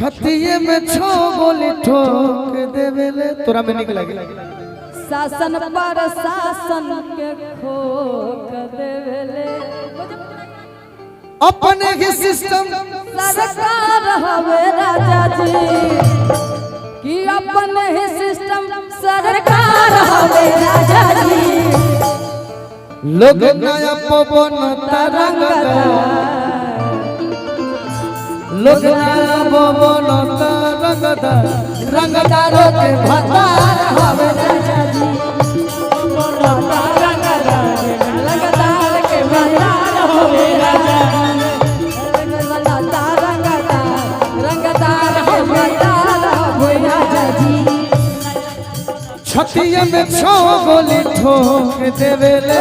छतिये में छो गोली ठोक देवेले तोरा में निक लागे शासन पर शासन के खोक देवेले अपने ही सिस्टम सरकार हवे राजा जी कि अपने ही सिस्टम सरकार हवे राजा जी लोग नया पवन तरंगदा लोग नया पवन तरंगदा रंगदारों के भतार हवे राजा जी रंगदार के भतार हवे राजा रंगदार के भतार हवे राजा जी छतिये में छो गोली ठोक देवेले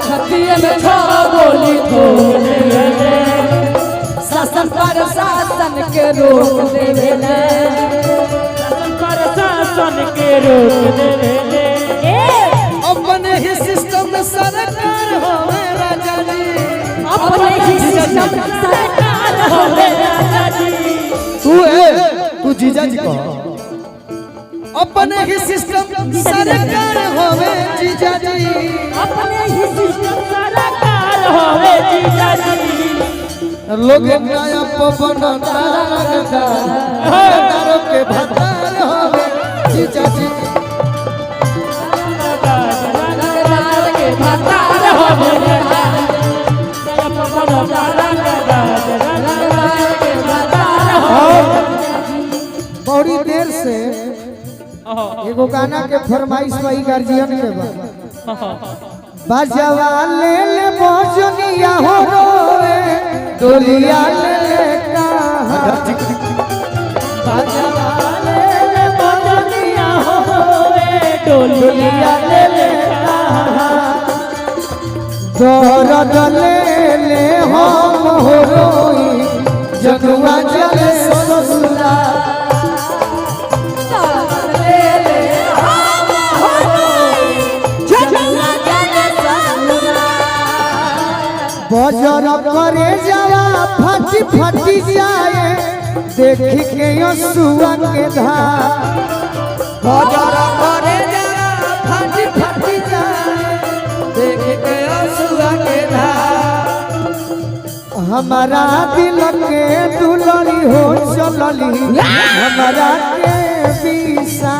छतिये में छो गोली ठोक देवेले शासन पर शासन के रोक देवेले शासन पर शासन के रोक देवेले अपने ही सिस्टम में सरकार होवे राजा जी अपने ही सिस्टम सरकार होवे राजा जी तू जीजा जी कहो अपने ही सिस्टम सरकार होवे जीजा जी अपने ही सिस्टम सरकार होवे जीजा जी लोग नया पवन तरंगदारों के भतार होवे जीजा जी रंगदार के भतार होवे रंगदार के भतार होवे बड़ी देर से एगो गाना के फरमाइश भाई गार्जियन के बजवा ले ले बजनिया हो रोए डोलिया ले ले कहा बजवा ले ले बजनिया हो रोए डोलिया ले ले कहा दर्द ले ले हम हो रोई जगुआ जले ससुरा बजर करे जावा फटी फटी जाए देखी के यसुआ के धार बजर करे जावा फटी फटी जाए देखी के यसुआ के धार हमारा दिल के दुलरी हो चलली हमारा के बीसा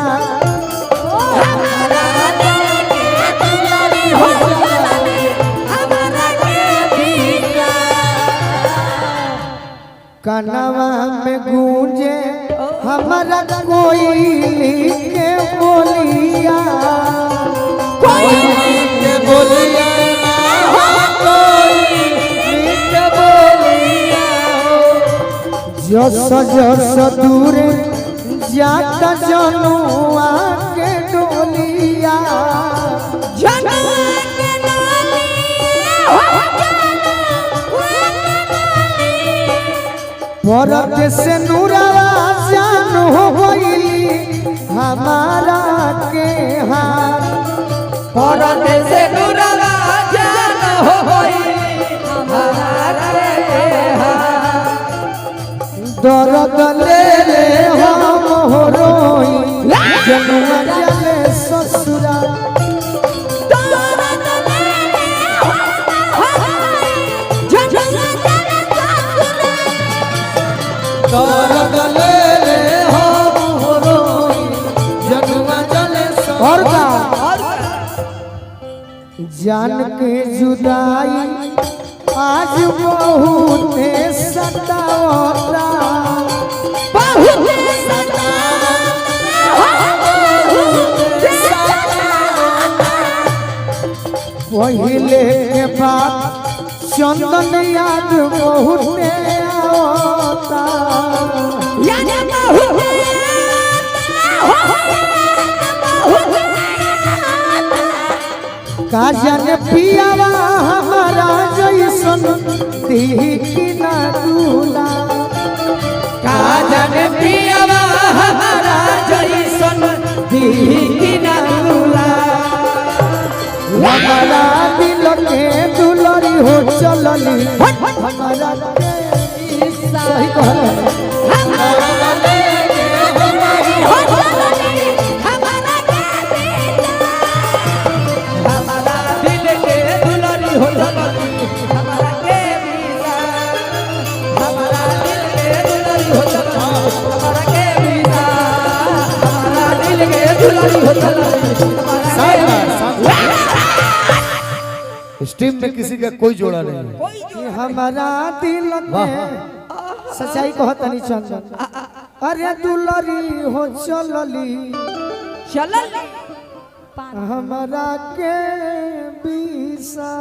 कनवा में गूंजे हमारा कोई के बोलिया कोई के बोलिया कोई के बोलिया जस जस दूर जाता जनुआ के डोलिया परत से नूरवा जान हो गई हमारा के हाथ परत से नूरवा जान हो गई हमारा के हाथ दर्द ले ले हम हो रोई जनुआ जले ससुरा जान के जुदाई आज बहुत सतावता पहले के बाद चंदन याद बहुत आता काजन पियावा हमारा जैसन दीना दूला काजन पियावा हमारा जैसन दीना दूला हमारा दिल के दुलरी हो चलली हमारा सही कहल दुलारी हो दुलारी स्ट्रीम में किसी का कोई जोड़ा नहीं है। कोई हमारा दिल में सच्चाई कहत नहीं चंदन अरे दुलारी हो चलली चल हमारा के बीसा